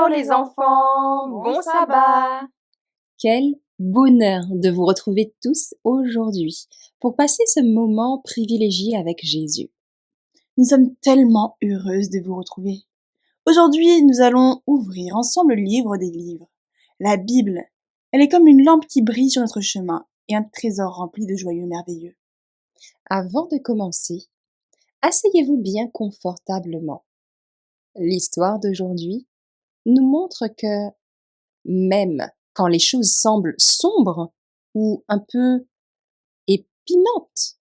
Hello les enfants, bon sabbat! Quel bonheur de vous retrouver tous aujourd'hui pour passer ce moment privilégié avec Jésus. Nous sommes tellement heureuses de vous retrouver. Aujourd'hui, nous allons ouvrir ensemble le livre des livres. La Bible, elle est comme une lampe qui brille sur notre chemin et un trésor rempli de joyeux merveilleux. Avant de commencer, asseyez-vous bien confortablement. L'histoire d'aujourd'hui nous montre que même quand les choses semblent sombres ou un peu épinantes,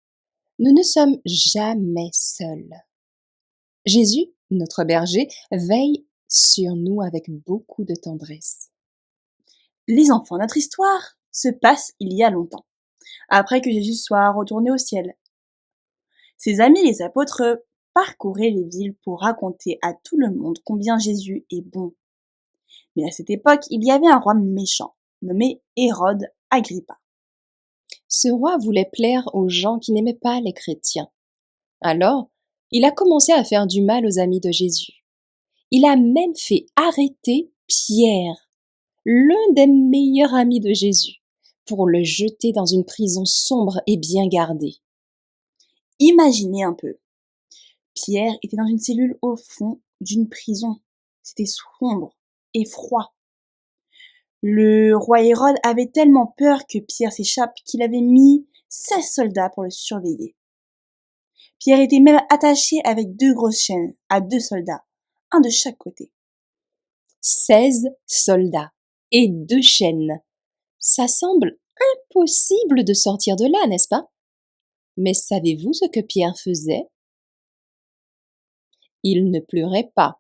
nous ne sommes jamais seuls. Jésus, notre berger, veille sur nous avec beaucoup de tendresse. Les enfants, notre histoire se passe il y a longtemps, après que Jésus soit retourné au ciel. Ses amis les apôtres parcouraient les villes pour raconter à tout le monde combien Jésus est bon. Mais à cette époque, il y avait un roi méchant, nommé Hérode Agrippa. Ce roi voulait plaire aux gens qui n'aimaient pas les chrétiens. Alors, il a commencé à faire du mal aux amis de Jésus. Il a même fait arrêter Pierre, l'un des meilleurs amis de Jésus, pour le jeter dans une prison sombre et bien gardée. Imaginez un peu. Pierre était dans une cellule au fond d'une prison. C'était sombre et froid. Le roi Hérode avait tellement peur que Pierre s'échappe qu'il avait mis 16 soldats pour le surveiller. Pierre était même attaché avec 2 grosses chaînes à 2 soldats, un de chaque côté. 16 soldats et 2 chaînes. Ça semble impossible de sortir de là, n'est-ce pas? Mais savez-vous ce que Pierre faisait? Il ne pleurait pas.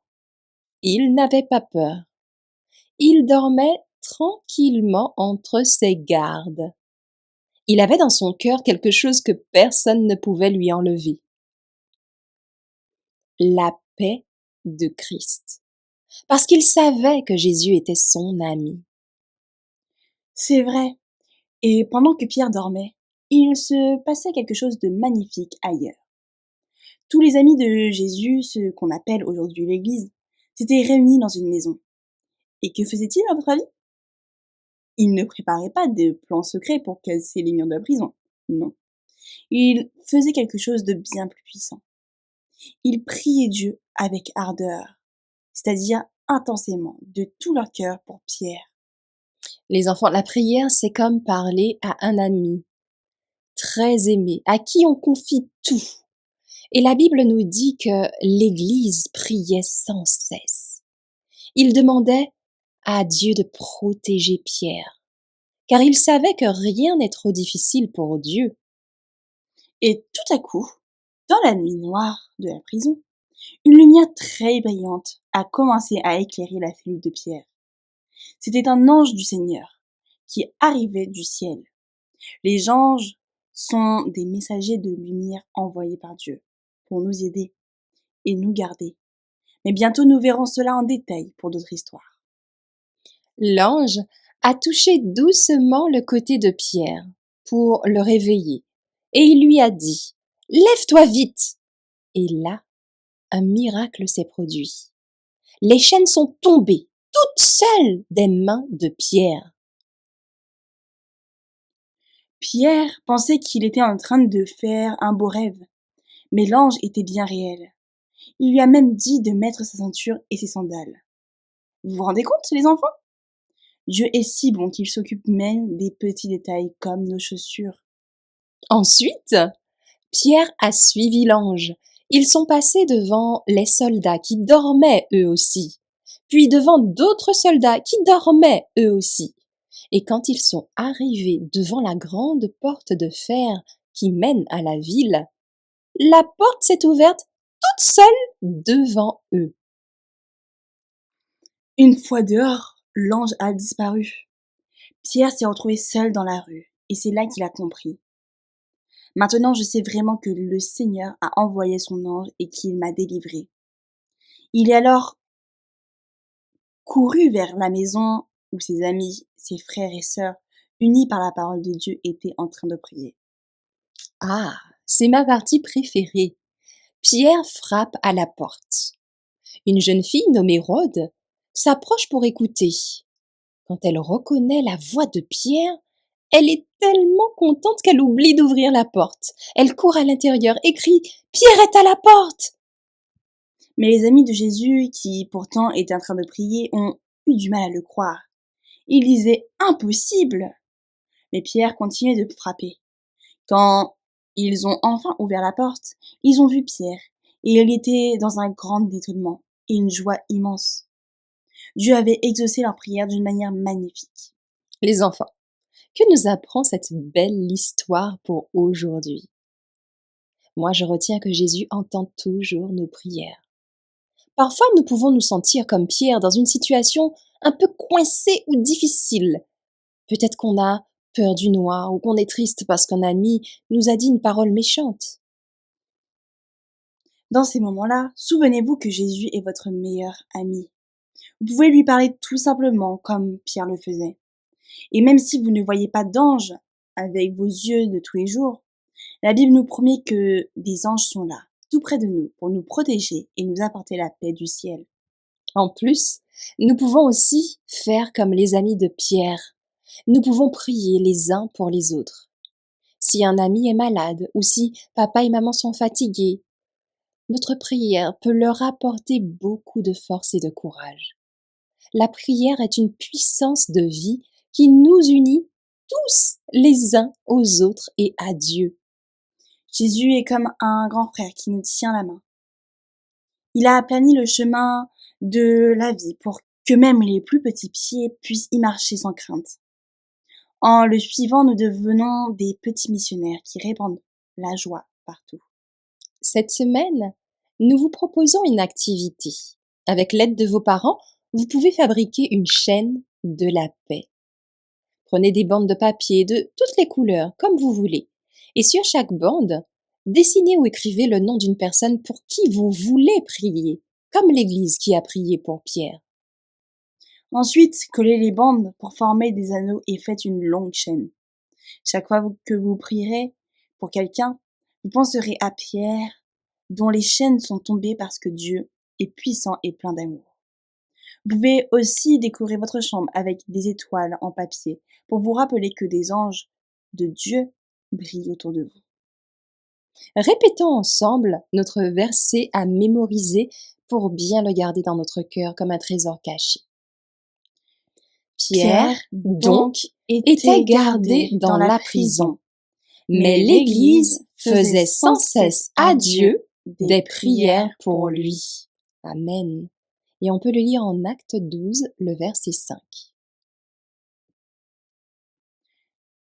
Il n'avait pas peur. Il dormait tranquillement entre ses gardes. Il avait dans son cœur quelque chose que personne ne pouvait lui enlever. La paix de Christ. Parce qu'il savait que Jésus était son ami. C'est vrai. Et pendant que Pierre dormait, il se passait quelque chose de magnifique ailleurs. Tous les amis de Jésus, ceux qu'on appelle aujourd'hui l'Église, s'étaient réunis dans une maison. Et que faisaient-ils à votre avis? Ils ne préparaient pas de plans secrets pour casser les murs de la prison. Non. Ils faisaient quelque chose de bien plus puissant. Ils priaient Dieu avec ardeur, c'est-à-dire intensément, de tout leur cœur pour Pierre. Les enfants, la prière, c'est comme parler à un ami très aimé, à qui on confie tout. Et la Bible nous dit que l'Église priait sans cesse. Il demandait à Dieu de protéger Pierre, car il savait que rien n'est trop difficile pour Dieu. Et tout à coup, dans la nuit noire de la prison, une lumière très brillante a commencé à éclairer la cellule de Pierre. C'était un ange du Seigneur qui arrivait du ciel. Les anges sont des messagers de lumière envoyés par Dieu pour nous aider et nous garder. Mais bientôt nous verrons cela en détail pour d'autres histoires. L'ange a touché doucement le côté de Pierre pour le réveiller, et il lui a dit « Lève-toi vite !» Et là, un miracle s'est produit. Les chaînes sont tombées, toutes seules des mains de Pierre. Pierre pensait qu'il était en train de faire un beau rêve, mais l'ange était bien réel. Il lui a même dit de mettre sa ceinture et ses sandales. Vous vous rendez compte, les enfants? Dieu est si bon qu'il s'occupe même des petits détails comme nos chaussures. Ensuite, Pierre a suivi l'ange. Ils sont passés devant les soldats qui dormaient eux aussi, puis devant d'autres soldats qui dormaient eux aussi. Et quand ils sont arrivés devant la grande porte de fer qui mène à la ville, la porte s'est ouverte toute seule devant eux. Une fois dehors, l'ange a disparu. Pierre s'est retrouvé seul dans la rue, et c'est là qu'il a compris. Maintenant, je sais vraiment que le Seigneur a envoyé son ange et qu'il m'a délivré. Il est alors couru vers la maison où ses amis, ses frères et sœurs, unis par la parole de Dieu, étaient en train de prier. Ah, c'est ma partie préférée. Pierre frappe à la porte. Une jeune fille nommée Rhode s'approche pour écouter. Quand elle reconnaît la voix de Pierre, elle est tellement contente qu'elle oublie d'ouvrir la porte. Elle court à l'intérieur et crie « Pierre est à la porte !» Mais les amis de Jésus, qui pourtant étaient en train de prier, ont eu du mal à le croire. Ils disaient « Impossible !» Mais Pierre continuait de frapper. Quand ils ont enfin ouvert la porte, ils ont vu Pierre, et il était dans un grand étonnement et une joie immense. Dieu avait exaucé leur prière d'une manière magnifique. Les enfants, que nous apprend cette belle histoire pour aujourd'hui? Moi, je retiens que Jésus entend toujours nos prières. Parfois, nous pouvons nous sentir comme Pierre dans une situation un peu coincée ou difficile. Peut-être qu'on a peur du noir ou qu'on est triste parce qu'un ami nous a dit une parole méchante. Dans ces moments-là, souvenez-vous que Jésus est votre meilleur ami. Vous pouvez lui parler tout simplement comme Pierre le faisait. Et même si vous ne voyez pas d'ange avec vos yeux de tous les jours, la Bible nous promet que des anges sont là, tout près de nous, pour nous protéger et nous apporter la paix du ciel. En plus, nous pouvons aussi faire comme les amis de Pierre. Nous pouvons prier les uns pour les autres. Si un ami est malade ou si papa et maman sont fatigués, notre prière peut leur apporter beaucoup de force et de courage. La prière est une puissance de vie qui nous unit tous les uns aux autres et à Dieu. Jésus est comme un grand frère qui nous tient la main. Il a aplani le chemin de la vie pour que même les plus petits pieds puissent y marcher sans crainte. En le suivant, nous devenons des petits missionnaires qui répandent la joie partout. Cette semaine, nous vous proposons une activité. Avec l'aide de vos parents, vous pouvez fabriquer une chaîne de la paix. Prenez des bandes de papier de toutes les couleurs, comme vous voulez. Et sur chaque bande, dessinez ou écrivez le nom d'une personne pour qui vous voulez prier, comme l'Église qui a prié pour Pierre. Ensuite, collez les bandes pour former des anneaux et faites une longue chaîne. Chaque fois que vous prierez pour quelqu'un, vous penserez à Pierre, dont les chaînes sont tombées parce que Dieu est puissant et plein d'amour. Vous pouvez aussi décorer votre chambre avec des étoiles en papier pour vous rappeler que des anges de Dieu brillent autour de vous. Répétons ensemble notre verset à mémoriser pour bien le garder dans notre cœur comme un trésor caché. Pierre, donc, était gardé dans la prison, mais l'Église faisait sans cesse à Dieu des prières pour lui. Amen. Et on peut le lire en Acte 12, le verset 5.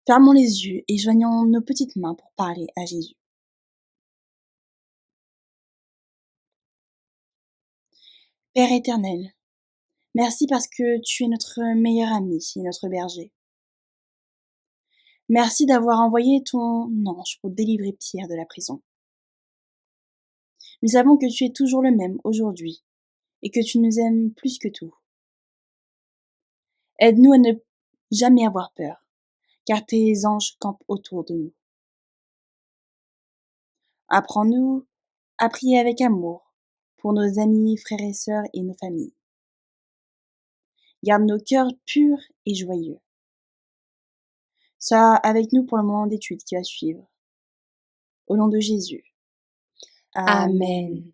Fermons les yeux et joignons nos petites mains pour parler à Jésus. Père éternel, merci parce que tu es notre meilleur ami et notre berger. Merci d'avoir envoyé ton ange pour délivrer Pierre de la prison. Nous savons que tu es toujours le même aujourd'hui et que tu nous aimes plus que tout. Aide-nous à ne jamais avoir peur, car tes anges campent autour de nous. Apprends-nous à prier avec amour pour nos amis, frères et sœurs et nos familles. Garde nos cœurs purs et joyeux. Sois avec nous pour le moment d'étude qui va suivre. Au nom de Jésus. Amen.